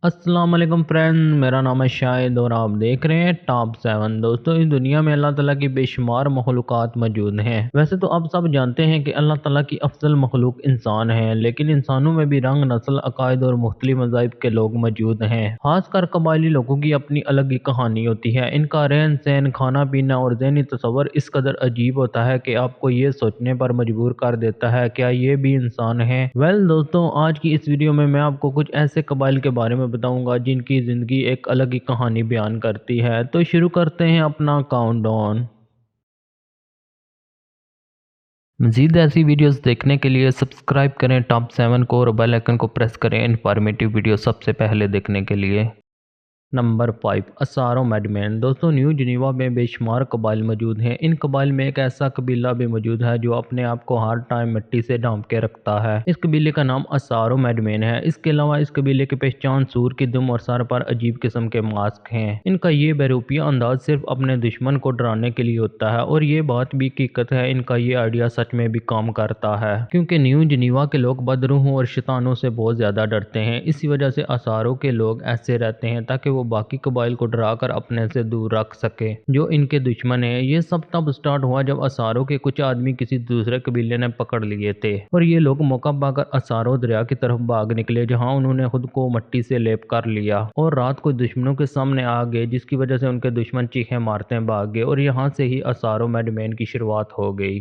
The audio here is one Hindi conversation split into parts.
अस्सलाम वालेकुम फ्रेंड, मेरा नाम है शाहिद और आप देख रहे हैं टॉप 7। दोस्तों, इस दुनिया में अल्लाह ताला की बेशुमार मखलूक़ात मौजूद हैं। वैसे तो आप सब जानते हैं कि अल्लाह ताला की अफजल मखलूक इंसान है, लेकिन इंसानों में भी रंग, नस्ल, अकायद और मुख्तलिफ मज़ाहिब के लोग मौजूद हैं। खासकर कबायली लोगों की अपनी अलग ही कहानी होती है। इनका रहन सहन, खाना पीना और ज़हनी तसव्वुर इस कदर अजीब होता है कि आपको ये सोचने पर मजबूर कर देता है, क्या ये भी इंसान है। दोस्तों, आज की इस वीडियो में मैं आपको कुछ ऐसे कबाइल के बारे में बताऊंगा जिनकी ज़िंदगी एक अलग ही कहानी बयान करती है। तो शुरू करते हैं अपना काउंटडाउन। मज़ीद ऐसी वीडियोस देखने के लिए सब्सक्राइब करें टॉप 7 को और बेल आइकन को प्रेस करें इन्फॉर्मेटिव वीडियो सबसे पहले देखने के लिए। नंबर 5, असारो मैडमैन। दोस्तों, न्यू जिनीवा में बेशुमार कबाइल मौजूद हैं। इन कबाइल में एक ऐसा कबीला भी मौजूद है जो अपने आप को हर टाइम मिट्टी से ढांप के रखता है। इस कबीले का नाम असारो मैडमैन है। इसके अलावा इस कबीले की पहचान सूर की दुम और सर पर अजीब किस्म के मास्क हैं। इनका ये बहरूपिया अंदाज सिर्फ अपने दुश्मन को डराने के लिए होता है, और ये बात भी हकीकत है, इनका ये आइडिया सच में भी काम करता है, क्योंकि न्यू जिनीवा के लोग बदरूहों और शैतानों से बहुत ज्यादा डरते हैं। इसी वजह से असारो के लोग ऐसे रहते हैं ताकि वो बाकी कबाइल को डराकर अपने से दूर रख सके जो इनके दुश्मन है। ये सब तब स्टार्ट हुआ जब असारो के कुछ आदमी किसी दूसरे कबीले ने पकड़ लिए थे, और ये लोग मौका पाकर असारो दरिया की तरफ भाग निकले, जहां उन्होंने खुद को मट्टी से लेप कर लिया और रात को दुश्मनों के सामने आ गए, जिसकी वजह से उनके दुश्मन चीखें मारते भाग गए, और यहाँ से ही असारो मैडमैन की शुरुआत हो गई।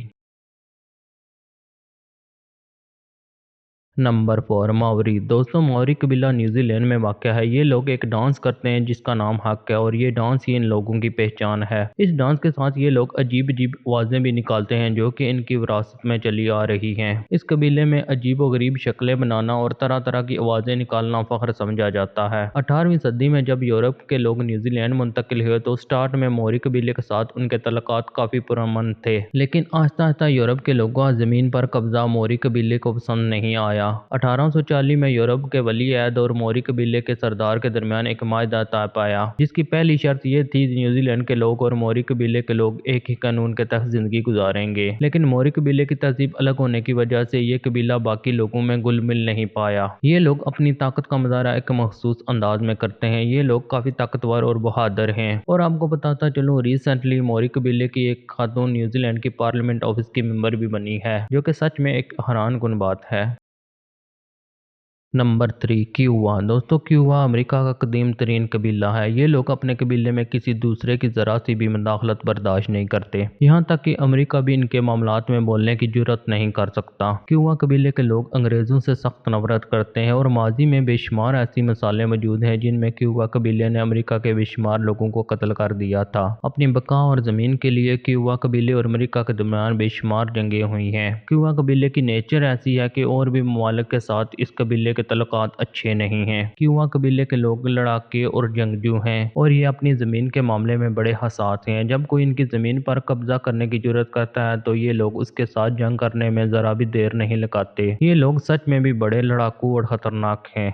Number 4, Maori. दोस्तों, मावरी कबीला न्यूजीलैंड में वाक़ है। ये लोग एक डांस करते हैं जिसका नाम हक है, और ये डांस ही इन लोगों की पहचान है। इस डांस के साथ ये लोग अजीब अजीब आवाज़ें भी निकालते हैं जो कि इनकी विरासत में चली आ रही हैं। इस कबीले में अजीब व गरीब शक्लें बनाना और तरह तरह की आवाज़ें निकालना फ़ख्र समझा जाता है। 18वीं सदी में जब यूरोप के लोग न्यूजीलैंड मुंतकिल हुए तो स्टार्ट में मावरी कबीले के साथ उनके तल्लुकात काफ़ी पुरअमन थे, लेकिन आहिस्ता आहिस्ता यूरोप के लोगों का ज़मीन पर कब्जा मावरी कबीले को पसंद नहीं आया। 1840 में यूरोप के वली अहद और मावरी कबीले के सरदार के दरमियान एक माहिदा तय पाया, जिसकी पहली शर्त यह थी न्यूजीलैंड के लोग और मावरी कबीले के लोग एक ही कानून के तहत जिंदगी गुजारेंगे। लेकिन मावरी कबीले की तहजीब अलग होने की वजह से ये कबीला बाकी लोगों में घुल मिल नहीं पाया। ये लोग अपनी ताकत का मुजाहरा एक मखसूस अंदाज में करते हैं। ये लोग काफी ताकतवर और बहादुर हैं। और आपको बताता चलूं, रिसेंटली मावरी कबीले की एक खातून न्यूजीलैंड की पार्लियामेंट ऑफिस की मेंबर भी बनी है, जो कि सच में एक हैरान कुन बात है। Number 3, Cuba. दोस्तों, क्यूबा अमेरिका का कदीम तरीन कबीला है। ये लोग अपने कबीले में किसी दूसरे की ज़रा सी भी मुदाखलत बर्दाश्त नहीं करते, यहाँ तक कि अमेरिका भी इनके मामलात में बोलने की जुर्रत नहीं कर सकता। क्यूबा कबीले के लोग अंग्रेज़ों से सख्त नफरत करते हैं, और माजी में बेशुमार ऐसी मिसालें मौजूद हैं जिनमें क्यूबा कबीले ने अमेरिका के बेशुमार लोगों को कत्ल कर दिया था। अपनी बका और ज़मीन के लिए क्यूबा कबीले और अमेरिका के दरमियान बेशुमार जंगें हुई हैं। क्यूबा कबीले की नेचर ऐसी है कि और भी ममालिक के साथ इस कबीले के तल्लुकात अच्छे नहीं हैं। क्यूबा कबीले के लोग लड़ाके और जंगजू हैं, और ये अपनी ज़मीन के मामले में बड़े हसास हैं। जब कोई इनकी ज़मीन पर कब्जा करने की जुर्रत करता है तो ये लोग उसके साथ जंग करने में ज़रा भी देर नहीं लगाते। ये लोग सच में भी बड़े लड़ाकू और ख़तरनाक हैं।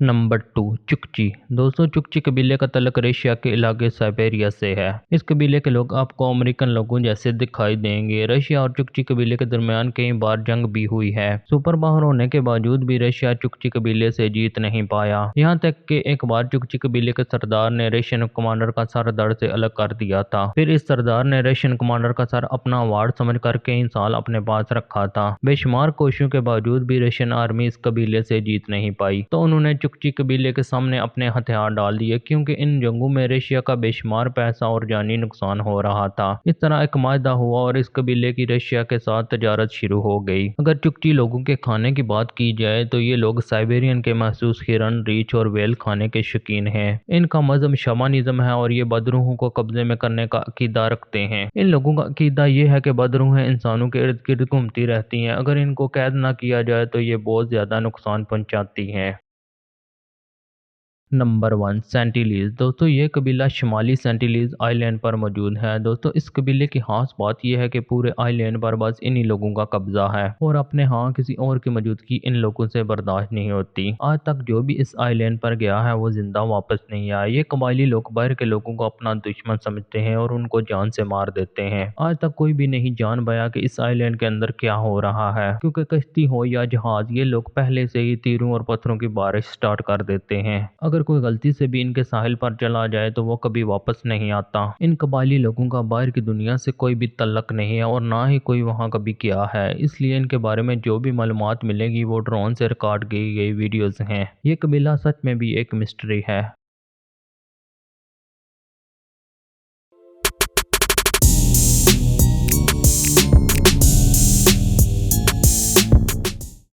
नंबर 2, चुकची। दोस्तों, चुकची कबीले का तल्लुक रशिया के इलाके साइबेरिया से है। इस कबीले के लोग आपको अमेरिकन लोगों जैसे दिखाई देंगे। रशिया और चुकची कबीले के दरमियान कई बार जंग भी हुई है। सुपर पावर होने के बावजूद भी रशिया चुकची कबीले से जीत नहीं पाया, यहाँ तक कि एक बार चुकची कबीले के सरदार ने रशियन कमांडर का सर धड़ से अलग कर दिया था। फिर इस सरदार ने रशियन कमांडर का सर अपना अवार्ड समझ कर कई साल अपने पास रखा था। बेशुमार कोशिशों के बावजूद भी रशियन आर्मी इस कबीले से जीत नहीं पाई, तो उन्होंने चुकची कबीले के सामने अपने हथियार डाल दिए, क्योंकि इन जंगों में रशिया का बेशुमार पैसा और जानी नुकसान हो रहा था। इस तरह एक माहिदा हुआ और इस कबीले की रशिया के साथ तजारत शुरू हो गई। अगर चुकची लोगों के खाने की बात की जाए तो ये लोग साइबेरियन के महसूस हिरन, रीछ और वेल खाने के शौकीन हैं। इनका मजहब शमानिज्म है, और ये बदरूहों को कब्जे में करने का अकीदा रखते हैं। इन लोगों का अकीदा ये है कि बदरूहें इंसानों के इर्द गिर्द घूमती रहती हैं। अगर इनको कैद ना किया जाए तो ये बहुत ज्यादा नुकसान पहुंचाती हैं। नंबर 1 सेंटिलीज। दोस्तों ये कबीला शुमाली सेंटिलीज आइलैंड पर मौजूद है। दोस्तों इस कबीले की खास बात यह है कि पूरे आइलैंड पर बस इन्हीं लोगों का कब्जा है और अपने यहाँ किसी और की मौजूदगी इन लोगों से बर्दाश्त नहीं होती। आज तक जो भी इस आइलैंड पर गया है वो जिंदा वापस नहीं आया। ये कबायली लोग बाहर के लोगों को अपना दुश्मन समझते हैं और उनको जान से मार देते हैं। आज तक कोई भी नहीं जान पाया कि इस आइलैंड के अंदर क्या हो रहा है, क्योंकि कश्ती हो या जहाज ये लोग पहले से ही तीरों और पत्थरों की बारिश स्टार्ट कर देते हैं। अगर कोई गलती से भी इनके साहिल पर चला जाए तो वो कभी वापस नहीं आता। इन कबायली लोगों का बाहर की दुनिया से कोई भी तल्लक नहीं है और ना ही कोई वहाँ कभी गया है, इसलिए इनके बारे में जो भी मालूमात मिलेगी वो ड्रोन से रिकॉर्ड की गई वीडियोस हैं। ये कबीला सच में भी एक मिस्ट्री है।